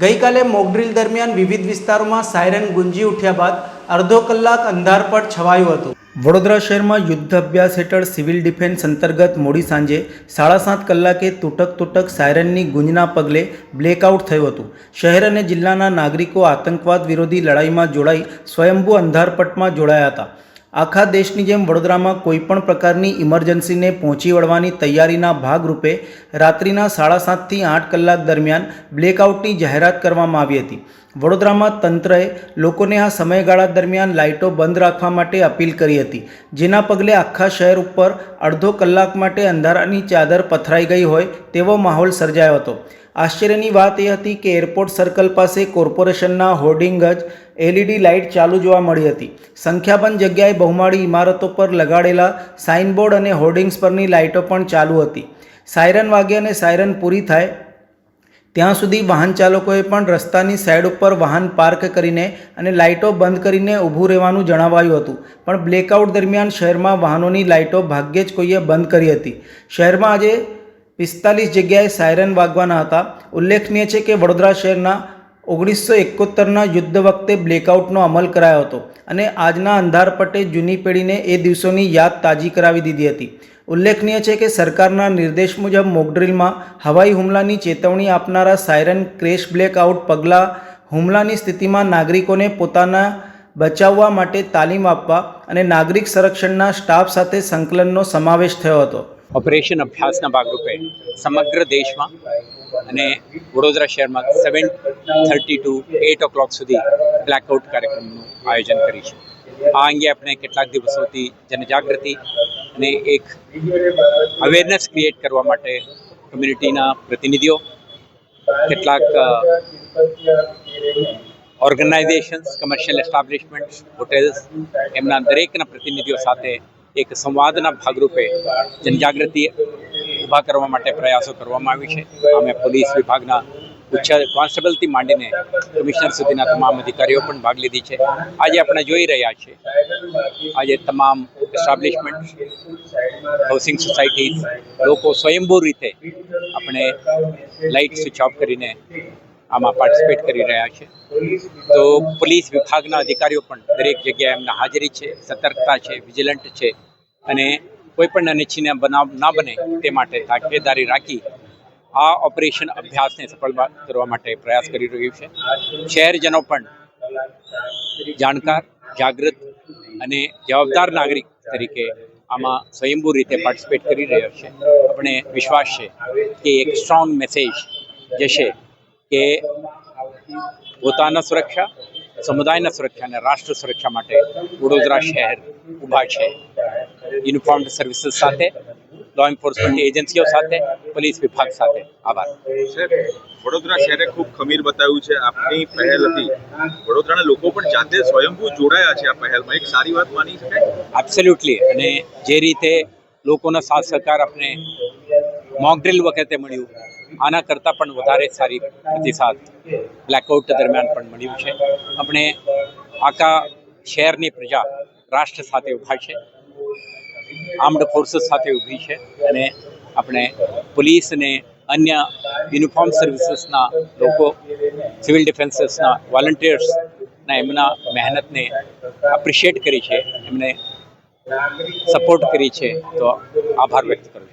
ગઈકાલે મોકડ્રીલ દરમિયાન વિવિધ વિસ્તારોમાં સાયરન ગુંજી ઉઠ્યા બાદ અડધો કલાક અંધારપટ છવાયું હતું। વડોદરા શહેરમાં યુદ્ધ અભ્યાસ હેઠળ સિવિલ ડિફેન્સ અંતર્ગત મોડી સાંજે 7:30 કલાકે તૂટક સાયરનની ગુંજના પગલે બ્લેકઆઉટ થયું હતું। શહેર અને જિલ્લાના નાગરિકો આતંકવાદ વિરોધી લડાઈમાં જોડાઈ સ્વયંભૂ અંધારપટમાં જોડાયા હતા। આખા દેશની જેમ વડોદરામાં કોઈપણ પ્રકારની ઇમરજન્સીને પહોંચી વળવાની તૈયારીના ભાગરૂપે રાત્રિના 7:30 થી 8 કલાક દરમિયાન બ્લેકઆઉટની જાહેરાત કરવામાં આવી હતી। વડોદરામાં તંત્રએ લોકોને આ સમયગાળા દરમિયાન લાઇટો બંધ રાખવા માટે અપીલ કરી હતી, જેના પગલે આખા શહેર ઉપર અડધો કલાક માટે અંધારાની ચાદર પથરાઈ ગઈ હોય તેવો માહોલ સર્જાયો હતો। આશ્ચર્યની વાત એ હતી કે એરપોર્ટ સર્કલ પાસે કોર્પોરેશનના હોર્ડિંગ જ એલઈડી લાઇટ ચાલુ જોવા મળી હતી। સંખ્યાબંધ જગ્યાએ બહુમાળી ઇમારતો પર લગાડેલા સાઇનબોર્ડ અને હોર્ડિંગ્સ પરની લાઇટો પણ ચાલુ હતી। સાયરન વાગે અને સાયરન પૂરી થાય ત્યાં સુધી વાહન ચાલકોએ પણ રસ્તાની સાઈડ ઉપર વાહન પાર્ક કરીને અને લાઇટો બંધ કરીને ઊભું રહેવાનું જણાવાયું હતું, પણ બ્લેકઆઉટ દરમિયાન શહેરમાં વાહનોની લાઇટો ભાગ્યે જ કોઈએ બંધ કરી હતી। શહેરમાં આજે 45 જગ્યાએ સાયરન વાગવાના હતા। ઉલ્લેખનીય છે કે વડોદરા શહેરના 1971ના યુદ્ધ વખતે બ્લેકઆઉટનો અમલ કરાયો હતો અને આજના અંધારપટે જૂની પેઢીને એ દિવસોની યાદ તાજી કરાવી દીધી હતી। ઉલ્લેખનીય છે કે સરકારના નિર્દેશ મુજબ મોકડ્રીલમાં હવાઈ હુમલાની ચેતવણી આપનારા સાયરન ક્રેશ બ્લેકઆઉટ પગલાં હુમલાની સ્થિતિમાં નાગરિકોને પોતાના બચાવવા માટે તાલીમ આપવા અને નાગરિક સંરક્ષણના સ્ટાફ સાથે સંકલનનો સમાવેશ થયો હતો। ઓપરેશન અભ્યાસના ભાગરૂપે સમગ્ર દેશમાં અને વડોદરા શહેરમાં 7:30 to 8 o'clock સુધી બ્લેકઆઉટ કાર્યક્રમનું આયોજન કરી છે। આ અંગે આપણે કેટલાક દિવસોથી જનજાગૃતિ અને એક અવેરનેસ ક્રિએટ કરવા માટે કમ્યુનિટીના પ્રતિનિધિઓ, કેટલાક ઓર્ગેનાઇઝેશન્સ, કમર્શિયલ એસ્ટાબ્લિશમેન્ટ્સ, હોટેલ્સ, એમના દરેકના પ્રતિનિધિઓ સાથે એક સંવાદના ભાગરૂપે જનજાગૃતિ ઊભા કરવા માટે પ્રયાસો કરવામાં આવી છે। અમે પોલીસ વિભાગના ઉચ્ચ કોન્સ્ટેબલથી માંડીને કમિશનર સુધીના તમામ અધિકારીઓ પણ ભાગ લીધી છે। આજે આપણે જોઈ રહ્યા છીએ, આજે તમામ એસ્ટાબ્લિશમેન્ટ, હાઉસિંગ સોસાયટીઝ, લોકો સ્વયંભૂ રીતે આપણે લાઇટ સ્વિચ ઓફ કરીને આમાં પાર્ટિસિપેટ કરી રહ્યા છે। તો પોલીસ વિભાગના અધિકારીઓ પણ દરેક જગ્યાએ એમના હાજરી છે, સતર્કતા છે, વિજિલન્ટ છે અને કોઈ પણ અનિચ્છનીય બનાવ ના બને તે માટે તાકેદારી રાખી આ ઓપરેશન અભ્યાસને સફળ કરવા માટે પ્રયાસ કરી રહ્યું છે। શહેરજનો પણ જાણકાર, જાગૃત અને જવાબદાર નાગરિક તરીકે આમાં સ્વયંભૂ રીતે પાર્ટિસિપેટ કરી રહ્યો છે। આપણે વિશ્વાસ છે કે એક સ્ટ્રોંગ મેસેજ જશે કે પોતાના સુરક્ષા, સમુદાયના સુરક્ષા અને રાષ્ટ્ર સુરક્ષા માટે વડોદરા શહેર ઊભા છે। યુનિફોર્મ્ડ સર્વિસીસ સાથે, લો એન્ફોર્સમેન્ટ એજન્સીઓ સાથે, પોલીસ વિભાગ સાથે। આભાર। વડોદરા શહેરે ખૂબ ખમીર બતાવ્યું છે, આપની પહેલ હતી, વડોદરાના લોકો પણ જાતે સ્વયંભૂ જોડાયા છે આ પહેલમાં, એક સારી વાત માની શકાય? એબ્સોલ્યુટલી। અને જે રીતે લોકોનો સાથ સહકાર આપણે મોકડ્રીલ વખતે મળ્યું, આના કરતાં પણ વધારે સારી પ્રતિસાદ બ્લેકઆઉટ દરમિયાન પણ મળ્યું છે। આપણે આખા શહેરની પ્રજા રાષ્ટ્ર સાથે ઊભા છે, આર્મ્ડ ફોર્સીસ સાથે ઊભી છે અને આપણે પોલીસ અને અન્ય યુનિફોર્મ સર્વિસીસના લોકો, સિવિલ ડિફેન્સીસના વોલન્ટિયર્સના એમના મહેનતને એપ્રિશિએટ કરી છે, એમને સપોર્ટ કરી છે, તો આભાર વ્યક્ત કરું છું।